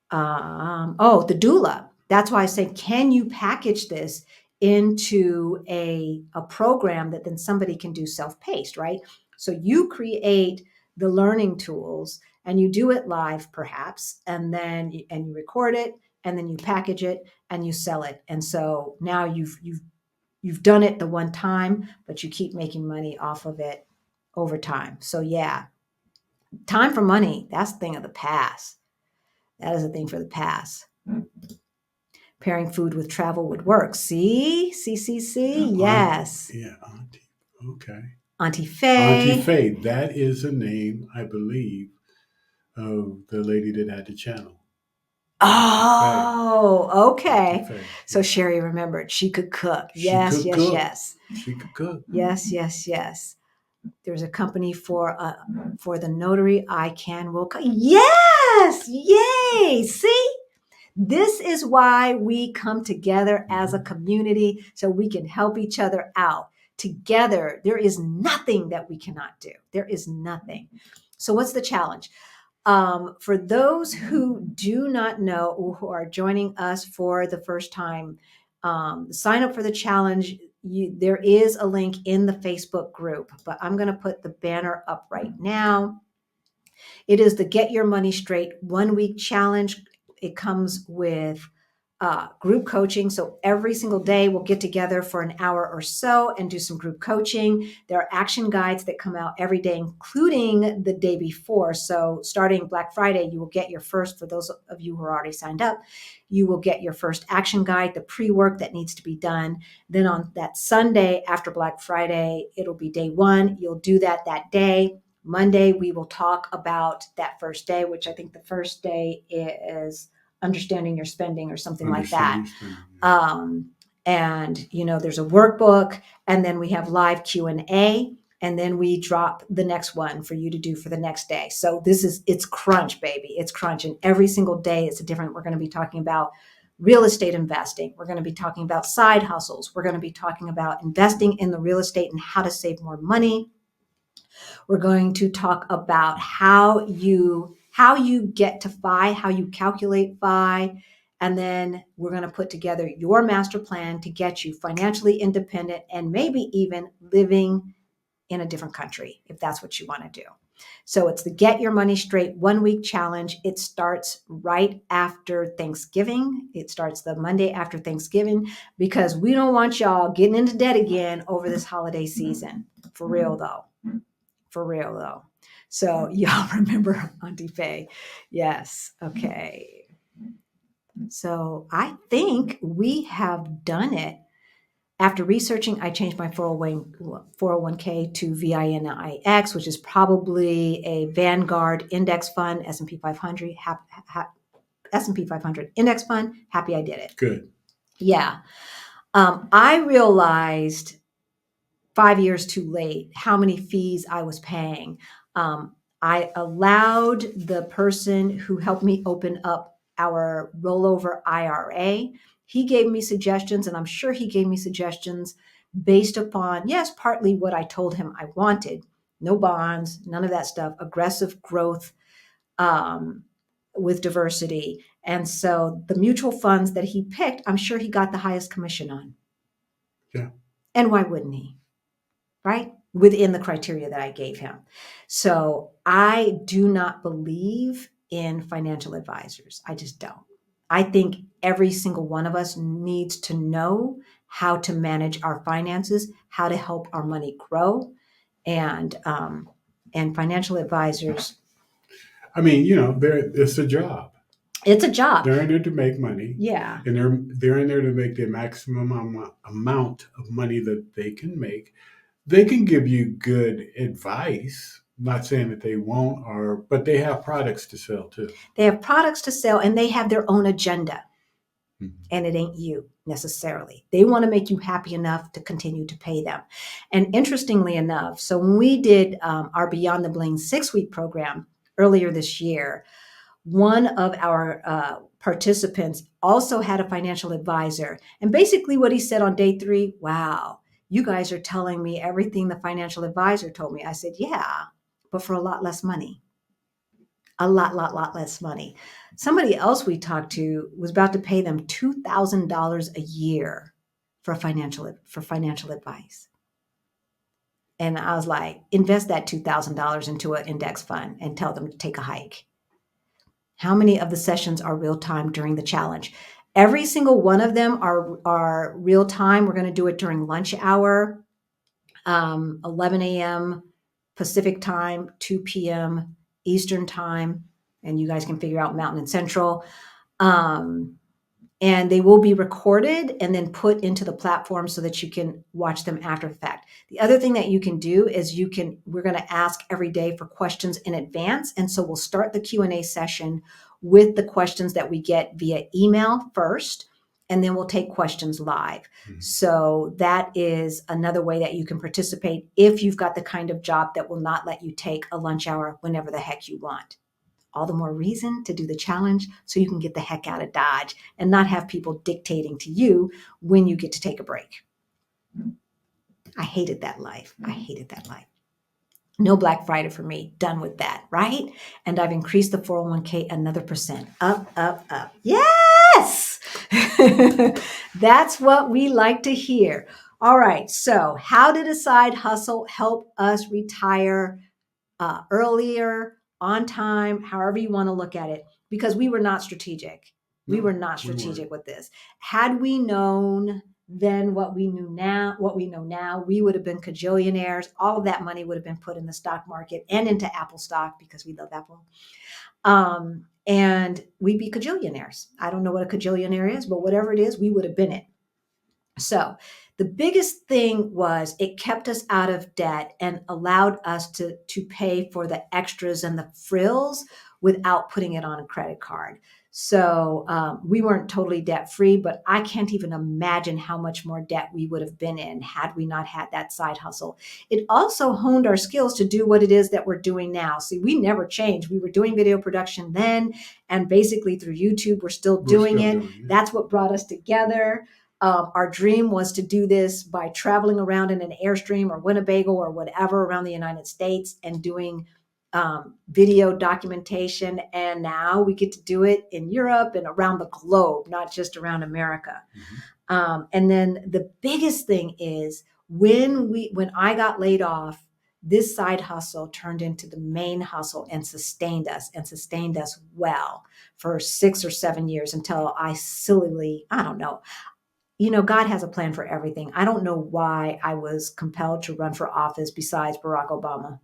The doula. That's why I say, can you package this into a program that then somebody can do self-paced, right? So you create the learning tools and you do it live perhaps, and then you record it, and then you package it and you sell it. And so now you've done it the one time, but you keep making money off of it over time. So yeah, time for money, that's the thing of the past. That is a thing for the past. Pairing food with travel would work. See? Yes. Yeah, Auntie. Okay. Auntie Faye. Auntie Faye. That is a name, I believe, of the lady that had the channel. Oh, okay. So Sherry remembered. She could cook. Yes. She could cook. Yes. There's a company for the notary. Will cook. Yes. Yay. See? This is why we come together as a community, so we can help each other out. Together, there is nothing that we cannot do. There is nothing. So, what's the challenge? For those who do not know or who are joining us for the first time, sign up for the challenge. There is a link in the Facebook group, but I'm going to put the banner up right now. It is the Get Your Money Straight 1 week challenge. It comes with group coaching. So every single day we'll get together for an hour or so and do some group coaching. There are action guides that come out every day, including the day before. So starting Black Friday, you will get your first, for those of you who are already signed up, you will get your first action guide, the pre-work that needs to be done. Then on that Sunday after Black Friday, it'll be day one. You'll do that day. Monday, we will talk about that first day, which I think the first day is understanding your spending or something like that. And there's a workbook, and then we have live Q&A, and then we drop the next one for you to do for the next day. So it's crunch, baby. It's crunch. And every single day it's different. We're going to be talking about real estate investing. We're going to be talking about side hustles. We're going to be talking about investing in the real estate and how to save more money. We're going to talk about how you get to FI, how you calculate FI, and then we're going to put together your master plan to get you financially independent and maybe even living in a different country if that's what you want to do. So it's the Get Your Money Straight 1 week challenge. It starts right after Thanksgiving. It starts the Monday after Thanksgiving because we don't want y'all getting into debt again over this holiday season. For real though. So y'all remember Auntie Faye? Yes. Okay. So I think we have done it. After researching, I changed my 401k to VINIX, which is probably a Vanguard index fund, S&P 500, S&P 500 index fund. Happy I did it. Good. Yeah. I realized 5 years too late how many fees I was paying. I allowed the person who helped me open up our rollover IRA. He gave me suggestions, and I'm sure he gave me suggestions based upon, yes, partly what I told him I wanted. No bonds, none of that stuff, aggressive growth with diversity. And so the mutual funds that he picked, I'm sure he got the highest commission on. Yeah. And why wouldn't he? Right? Within the criteria that I gave him. So I do not believe in financial advisors. I just don't. I think every single one of us needs to know how to manage our finances, how to help our money grow, and financial advisors. I mean, it's a job. It's a job. They're in there to make money. Yeah. And they're in there to make the maximum amount of money that they can make. They can give you good advice. I'm not saying that they won't, but they have products to sell too. They have products to sell, and they have their own agenda. Mm-hmm. And it ain't you necessarily. They want to make you happy enough to continue to pay them. And interestingly enough, so when we did our Beyond the Bling 6-week program earlier this year, one of our participants also had a financial advisor. And basically what he said on day 3, wow, you guys are telling me everything the financial advisor told me. I said, yeah, but for a lot less money. A lot less money. Somebody else we talked to was about to pay them $2,000 a year for financial advice. And I was like, invest that $2,000 into an index fund and tell them to take a hike. How many of the sessions are real time during the challenge? Every single one of them are real time. We're going to do it during lunch hour, 11 a.m. Pacific time, 2 p.m. Eastern time, and you guys can figure out Mountain and Central. And they will be recorded and then put into the platform so that you can watch them after the fact. The other thing that you can do is we're going to ask every day for questions in advance. And so we'll start the Q&A session with the questions that we get via email first, and then we'll take questions live. Mm-hmm. So that is another way that you can participate if you've got the kind of job that will not let you take a lunch hour whenever the heck you want. all the more reason to do the challenge so you can get the heck out of Dodge and not have people dictating to you when you get to take a break. I hated that life. I hated that life. No Black Friday for me. Done with that, right? And I've increased the 401k another percent. Up, up, up. Yes! That's what we like to hear. All right. So, how did a side hustle help us retire earlier, on time, however you want to look at it? Because we were not strategic. We were not strategic with this. Had we known then what we know now, we would have been cajillionaires. All of that money would have been put in the stock market and into Apple stock because we love Apple. And we'd be cajillionaires. I don't know what a cajillionaire is, but whatever it is, we would have been it. So the biggest thing was it kept us out of debt and allowed us to pay for the extras and the frills without putting it on a credit card. So we weren't totally debt free, but I can't even imagine how much more debt we would have been in had we not had that side hustle. It also honed our skills to do what it is that we're doing now. See, we never changed. We were doing video production then, and basically through YouTube, we're still doing it. That's what brought us together. Our dream was to do this by traveling around in an Airstream or Winnebago or whatever around the United States and doing video documentation. And now we get to do it in Europe and around the globe, not just around America. Mm-hmm. And then the biggest thing is when I got laid off, this side hustle turned into the main hustle and sustained us well for 6 or 7 years until I don't know. God has a plan for everything. I don't know why I was compelled to run for office besides Barack Obama.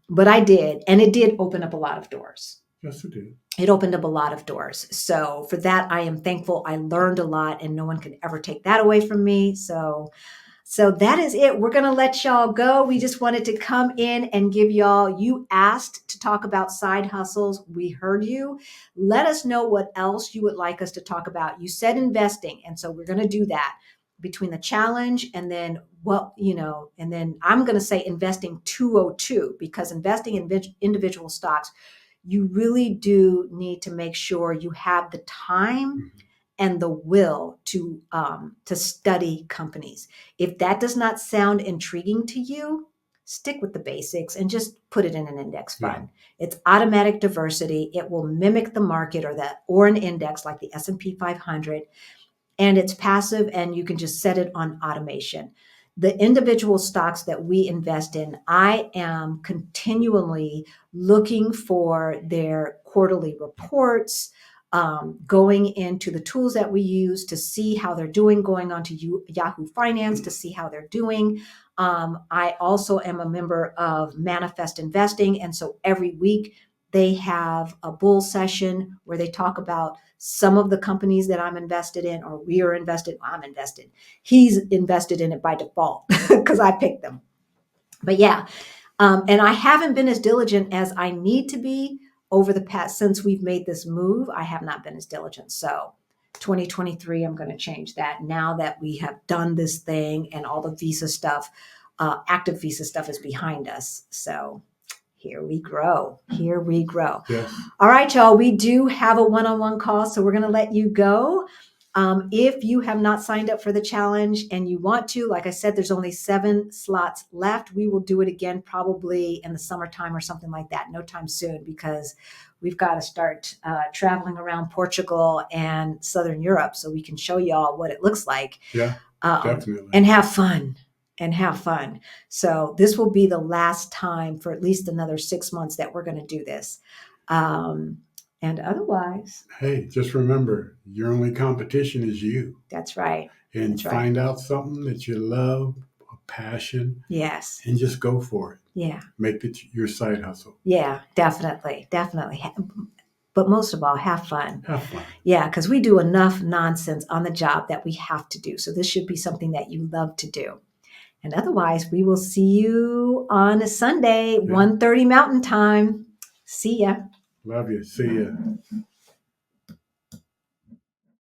But I did, and it did open up a lot of doors. Yes, it did. It opened up a lot of doors. So for that, I am thankful. I learned a lot, and no one could ever take that away from me. So that is it. We're going to let y'all go. We just wanted to come in and give you asked to talk about side hustles. We heard you. Let us know what else you would like us to talk about. You said investing. And so we're going to do that between the challenge and then and then I'm going to say investing 202, because investing in individual stocks, you really do need to make sure you have the time and the will to study companies. If that does not sound intriguing to you, stick with the basics and just put it in an index fund. Yeah. It's automatic diversity. It will mimic the market or an index like the S&P 500, and it's passive, and you can just set it on automation. The individual stocks that we invest in, I am continually looking for their quarterly reports, going into the tools that we use to see how they're doing, going on to Yahoo Finance to see how they're doing. I also am a member of Manifest Investing. And so every week they have a bull session where they talk about some of the companies that I'm invested in, or we are invested. I'm invested. He's invested in it by default because I picked them. But yeah, and I haven't been as diligent as I need to be over the past, since we've made this move. I have not been as diligent. So 2023, I'm going to change that now that we have done this thing and all the visa stuff, active visa stuff is behind us. So here we grow. Yes. All right, y'all, we do have a one-on-one call, so we're going to let you go. If you have not signed up for the challenge and you want to, like I said, there's only 7 slots left. We will do it again probably in the summertime or something like that. No time soon, because we've got to start traveling around Portugal and Southern Europe so we can show y'all what it looks like. Yeah, definitely. And have fun. So this will be the last time for at least another 6 months that we're going to do this. And otherwise, hey, just remember, your only competition is you. That's right. And find out something that you love, a passion. Yes. And just go for it. Yeah. Make it your side hustle. Yeah, definitely. But most of all, have fun. Have fun. Yeah, because we do enough nonsense on the job that we have to do. So this should be something that you love to do. And otherwise, we will see you on a Sunday, 1:30 Mountain Time. See ya. Love you. See ya.